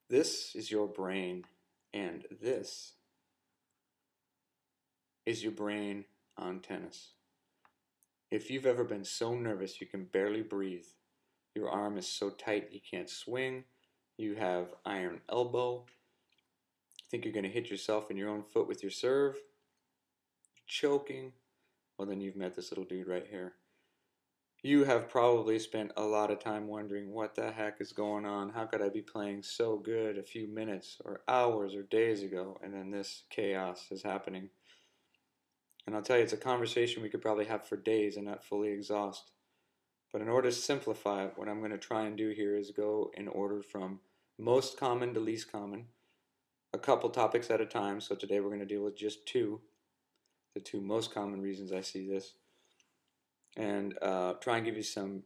This is your brain, and this is your brain on tennis. If you've ever been so nervous you can barely breathe, your arm is so tight you can't swing, you have iron elbow, think you're going to hit yourself in your own foot with your serve, choking, well then you've met this little dude right here. You have probably spent a lot of time wondering what the heck is going on. How could I be playing so good a few minutes or hours or days ago, and then this chaos is happening? And I'll tell you, it's a conversation we could probably have for days and not fully exhaust. But in order to simplify it, what I'm going to try and do here is go in order from most common to least common, a couple topics at a time. So today we're going to deal with just the two most common reasons I see this, and try and give you some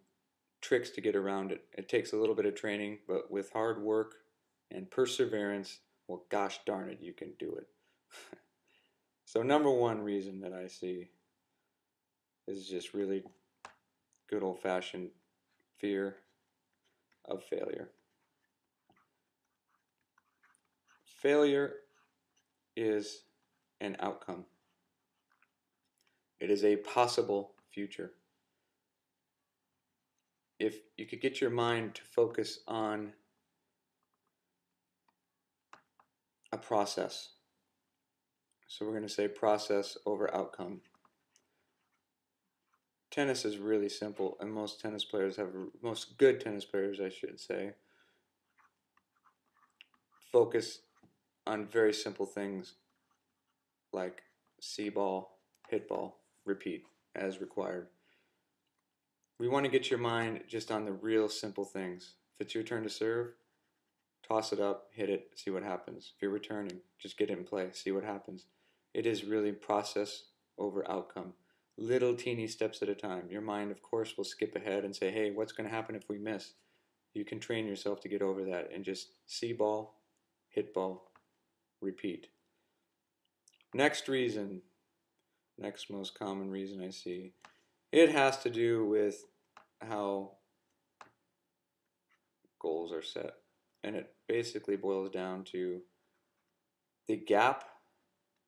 tricks to get around it. It takes a little bit of training, but with hard work and perseverance, well, gosh darn it, you can do it. So number one reason that I see is just really good old-fashioned fear of failure. Failure is an outcome. It is a possible future. If you could get your mind to focus on a process, so we're going to say process over outcome. Tennis is really simple, and most good tennis players, I should say, focus on very simple things like see ball, hit ball, repeat as required. We want to get your mind just on the real simple things. If it's your turn to serve, toss it up, hit it, see what happens. If you're returning, just get it in play, see what happens. It is really process over outcome. Little teeny steps at a time. Your mind, of course, will skip ahead and say, hey, what's going to happen if we miss? You can train yourself to get over that and just see ball, hit ball, repeat. Next most common reason I see, it has to do with how goals are set. And it basically boils down to the gap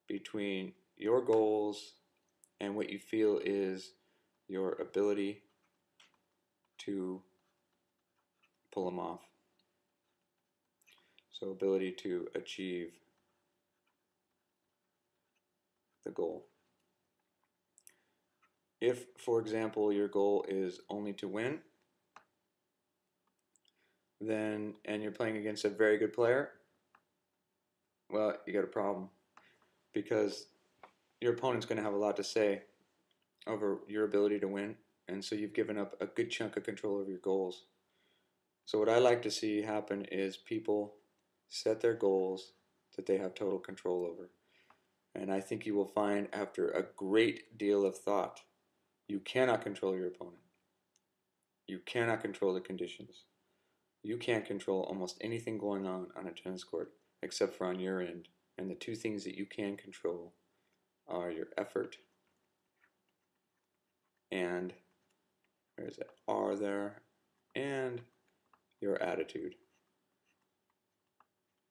between your goals and what you feel is your ability to pull them off. So ability to achieve the goal. If, for example, your goal is only to win, then and you're playing against a very good player, well, you got a problem, because your opponent's going to have a lot to say over your ability to win, and so you've given up a good chunk of control over your goals. So what I like to see happen is people set their goals that they have total control over. And I think you will find, after a great deal of thought, you cannot control your opponent. You cannot control the conditions. You can't control almost anything going on a tennis court except for on your end. And the two things that you can control are your effort and, there's that R there, and your attitude.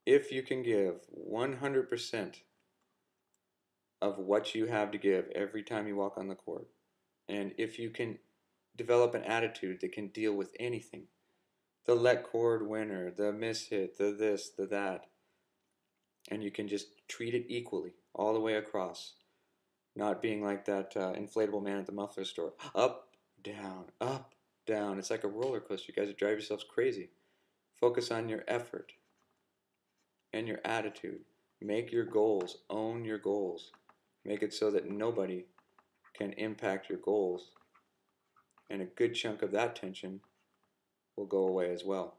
If you can give 100% of what you have to give every time you walk on the court, and if you can develop an attitude that can deal with anything, the let cord winner, the mishit, the this, the that, and you can just treat it equally all the way across, not being like that inflatable man at the muffler store, up, down. It's like a roller coaster. You guys drive yourselves crazy. Focus on your effort and your attitude. Make your goals, own your goals. Make it so that nobody can impact your goals, and a good chunk of that tension will go away as well.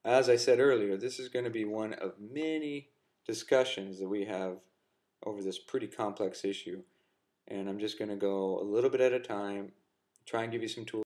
As I said earlier, this is going to be one of many discussions that we have over this pretty complex issue, and I'm just going to go a little bit at a time, try and give you some tools